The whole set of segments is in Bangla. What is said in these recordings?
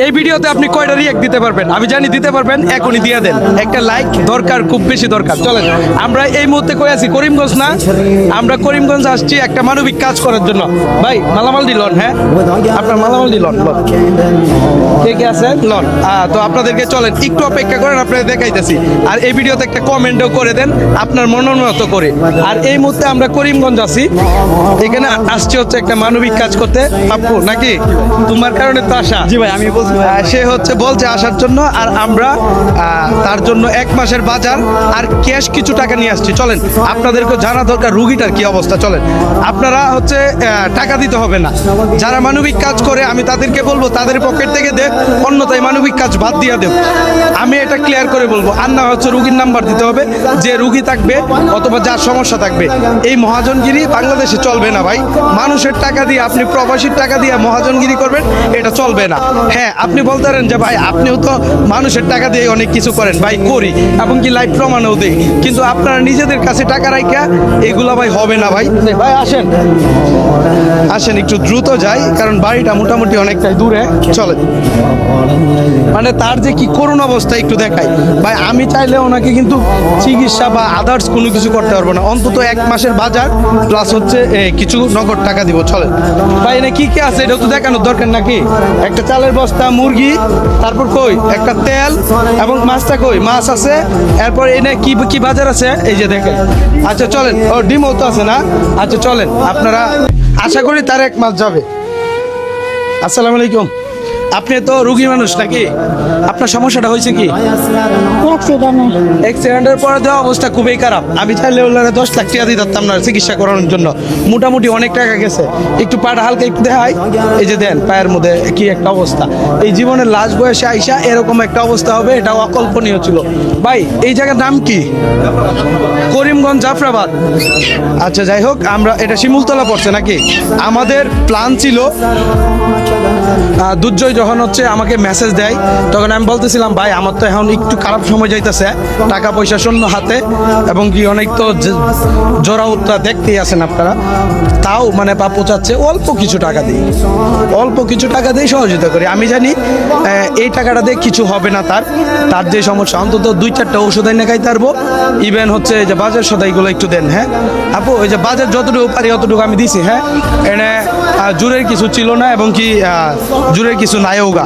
এই ভিডিওতে আপনি কয়টা রিঅ্যাক্ট দিতে পারবেন? আমি জানি দিতে পারবেন, এখনই দিয়ে দেন। একটা লাইক দরকার, খুব বেশি দরকার। চলেন, আমরা এই মুহূর্তে কই আছি? করিমগঞ্জ না? আমরা করিমগঞ্জ আসছি একটা মানবিক কাজ করার জন্য। ভাই মালামাল দিলন, হ্যাঁ আপনার মালামাল দিলন, কে কে আছে লন? তো আপনাদেরকে চলেন একটু অপেক্ষা করেন, আপনাদের দেখাইতেছি। আর এই ভিডিওতে একটা কমেন্টও করে দেন আপনার মনোনত করে। আর এই মুহূর্তে আমরা করিমগঞ্জ আছি, এখানে আসছি হচ্ছে একটা মানবিক কাজ করতে। আপু নাকি তোমার কারণে তো আসা? জি ভাই, আমি বলছি সে হচ্ছে বলছে আসার জন্য, আর আমরা তার জন্য 1 মাসের বাজার আর ক্যাশ কিছু টাকা নিয়ে আসছি। চলেন, আপনাদেরকে জানা দরকার রুগীটার কি অবস্থা। চলেন, আপনারা হচ্ছে টাকা দিতে হবে না। যারা মানবিক কাজ করে আমি তাদেরকে বলবো তাদের পকেট থেকে দে, অন্যথায় মানবিক কাজ বাদ দিয়ে দেব। আমি এটা ক্লিয়ার করে বলবো। আর না হচ্ছে রুগীর নাম্বার দিতে হবে, যে রুগী থাকবে অথবা যার সমস্যা থাকবে। এই মহাজনগিরি বাংলাদেশে চলবে না ভাই। মানুষের টাকা দিয়ে আপনি প্রবাসীর টাকা দিয়ে মহাজনগিরি করবেন, এটা চলবে না। হ্যাঁ, আপনি বলতে পারেন যে ভাই আপনিও তো মানুষের টাকা দিয়ে অনেক কিছু করেন। ভাই করি, এবং কি লাইভ প্রমাণও দেই, কিন্তু আপনারা নিজেদের কাছে টাকা রাখা এগুলা ভাই হবে না ভাই। ভাই আসেন আসেন, একটু দ্রুত যাই, কারণ বাড়িটা মোটামুটি অনেকটাই দূরে। চলে, মানে তার যে কি করুণ অবস্থা একটু দেখাই ভাই। আমি চাইলে ওনাকে কিন্তু চিকিৎসা বা আদার্স কোনো কিছু করতে পারবো না। অন্তত 1 মাসের বাজার প্লাস হচ্ছে কিছু নগদ টাকা দিব। চলে ভাই, এনে কি কি আছে এটাও তো দেখানোর দরকার নাকি? একটা চালের বস্তা, মুরগি, তারপর কই একটা তেল, এবং মাছটা কই মাছ আছে। এরপর এনে কি কি বাজার আছে এই যে দেখেন। আচ্ছা চলেন, ও ডিমও তো আছে না? আচ্ছা চলেন, আপনারা আশা করি তার 1 মাস যাবে। আসসালামু আলাইকুম। আপনি তো রুগী মানুষ নাকি? আপনার সমস্যাটা হয়েছে কি? অ্যাক্সিডেন্টের পরে দেওয়া অবস্থা খুবই খারাপ। আমি চাইলে ওনারা 10 লাখ টাকা দিয়ে দিতাম না চিকিৎসা করানোর জন্য। মোটামুটি অনেক টাকা গেছে। একটু পাটা হালকা একটু দেখাই, এই যে দেন পায়ের মধ্যে কি একটা অবস্থা। এই জীবনের লাস্ট বয়সে আইসা এরকম একটা অবস্থা হবে, এটা অকল্পনীয় ছিল ভাই। এই জায়গার নাম কি? করিমগঞ্জ, জাফরাবাদ। আচ্ছা যাই হোক, আমরা এটা শিমুলতলা পড়ছে নাকি? আমাদের প্ল্যান ছিল দুর্জয় যখন হচ্ছে আমাকে মেসেজ দেয়, তখন আমি বলতেছিলাম ভাই আমার তো এখন একটু খারাপ সময় যাইতেছে, টাকা পয়সা শূন্য হাতে, এবং কি অনেক তো জোড়া উত্তরা দেখতেই আছেন আপনারা। তাও মানে পাপু চাচ্ছে অল্প কিছু টাকা দিই, অল্প কিছু টাকা দিয়ে সহযোগিতা করি। আমি জানি এই টাকাটা দিয়ে কিছু হবে না, তার যে সমস্যা, অন্তত 2-4টা ওষুধ এনে খাইতে পারবো। ইভেন হচ্ছে যে বাজার সদাইগুলো একটু দেন। হ্যাঁ আপু, ওই যে বাজার যতটুকু পারি অতটুকু আমি দিছি। হ্যাঁ, এনে জোরের কিছু ছিল না, এবং কি জোরের কিছু নাইও গা।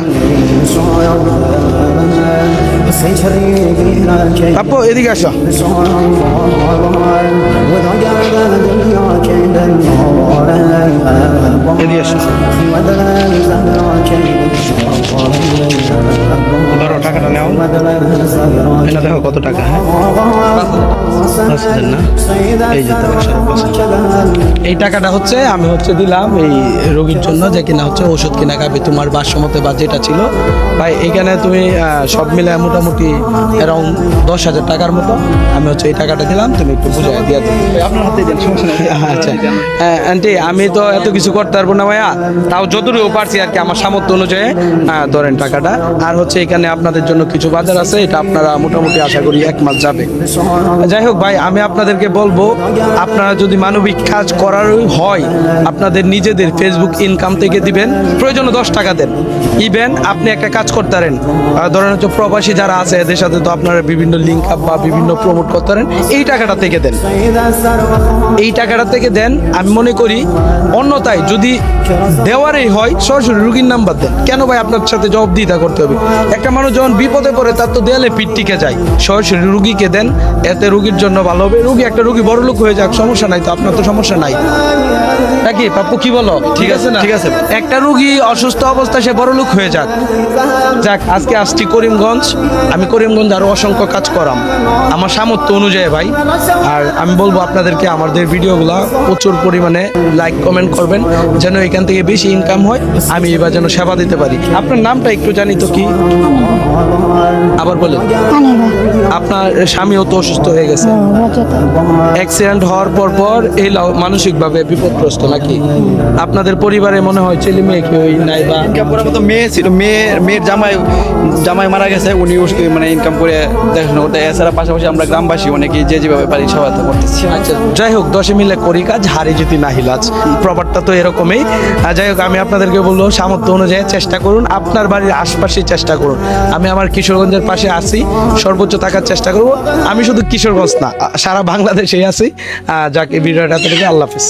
আপু এদিকে আসো। এদিকে আসো। ধরো টাকাটা নাও। এটা দেখো কত টাকা। হ্যাঁ, 5,000 না? এই যে এই টাকাটা হচ্ছে আমি হচ্ছে দিলাম এই রোগীর জন্য, যে কিনা হচ্ছে ওষুধ কিনা খাবে তোমার বাসমতে বা যেটা ছিল। ভাই এখানে তুমি সব মিলে মোটামুটি অ্যারাউন্ড 10,000 টাকার মতো আমি হচ্ছে এই টাকাটা দিলাম। তুমি একটু বুঝাই দিয়ে আপনার হাতে দেন, সমস্যা নেই। আচ্ছা আন্টি, আমি তো এত কিছু করতে পারবো না ভাইয়া, তাও যতটুকু পারছি আর কি আমার সামর্থ্য অনুযায়ী ধরেন টাকাটা। আর হচ্ছে এখানে আপনাদের জন্য কিছু বাজার আছে, এটা আপনারা মোটামুটি আশা করি 1 মাস যাবে। যাই হোক ভাই, আমি আপনাদেরকে বলবো আপনারা যদি মানবিক কাজ করারই হয় আপনাদের নিজেদের ফেসবুক ইনকাম থেকে দিবেন, প্রয়োজনে 10 টাকা দেন। ইভেন আপনি একটা কাজ করতে পারেন, ধরেন হচ্ছে প্রবাসী যারা আছে এদের সাথে তো আপনারা বিভিন্ন লিঙ্ক আপ বা বিভিন্ন প্রমোট করতে পারেন, এই টাকাটা থেকে দেন, এই টাকাটা থেকে দেন। আমি মনে করি অন্যথায় যদি দেওয়ারই হয় সরাসরি রুগীর নাম্বার দেন। কেন ভাই আপনার সাথে জবাবদিহিতা করতে হবে? একটা মানুষ যখন বিপদে পড়ে তার তো দেয়ালে পিঠ টিকে যায়। সরাসরি রুগীকে দেন, এতে রুগীর জন্য ভালো হবে। একটা রুগী বড় লোক হয়ে যাক, সমস্যা নাই তো, আপনার তো সমস্যা নাই নাকি পাপ্পু, কি বলো? ঠিক আছে না? ঠিক আছে, একটা রুগী অসুস্থ অবস্থায় সে বড় লোক হয়ে যাক। যাক, আজকে আসছি করিমগঞ্জ। আমি করিমগঞ্জ আরো অসংখ্য কাজ করাম আমার সামর্থ্য অনুযায়ী ভাই। আর আমি বলবো আপনাদেরকে আমাদের ভিডিওগুলো প্রচুর পরিমাণে লাইক কমেন্ট করবেন, যেন এখান থেকে বেশি ইনকাম হয়, আমি এবার যেন সেবা দিতে পারি। আপনার নামটা একটু জানি তো কি? আবার বলেন। আনিবা আপনার স্বামীও তো অসুস্থ হয়ে গেছে, অ্যাক্সিডেন্ট হওয়ার পর এই মানসিকভাবে বিপদগ্রস্ত নাকি? আপনাদের পরিবারে মনে হয় ছেলে মেয়ে কেউ নাই বা ইনকাম করার মতো মেয়ে ছিল, মেয়ের জামাই মারা গেছে, উনি মানে ইনকাম করে দেখাশোনা করতে। এছাড়া পাশাপাশি আমরা গ্রামবাসী অনেকেই যে যেভাবে পারি সহায়তা করতেছি। আচ্ছা, যাই হোক, 10 মিলে করি কাজ, হারি যদি না হিলাজ, প্রপারটা তো এরকমই। যাই হোক, আমি আপনাদেরকে বলবো সামর্থ্য অনুযায়ী চেষ্টা করুন, আপনার বাড়ির আশপাশে চেষ্টা করুন। আমি আমার কিশোরগঞ্জের পাশে আছি, সর্বোচ্চ থাকার চেষ্টা করব। আমি শুধু কিশোরগঞ্জ না, সারা বাংলাদেশেই আছি। যাকে ভিডিওটা থেকে, আল্লাহ হাফেজ।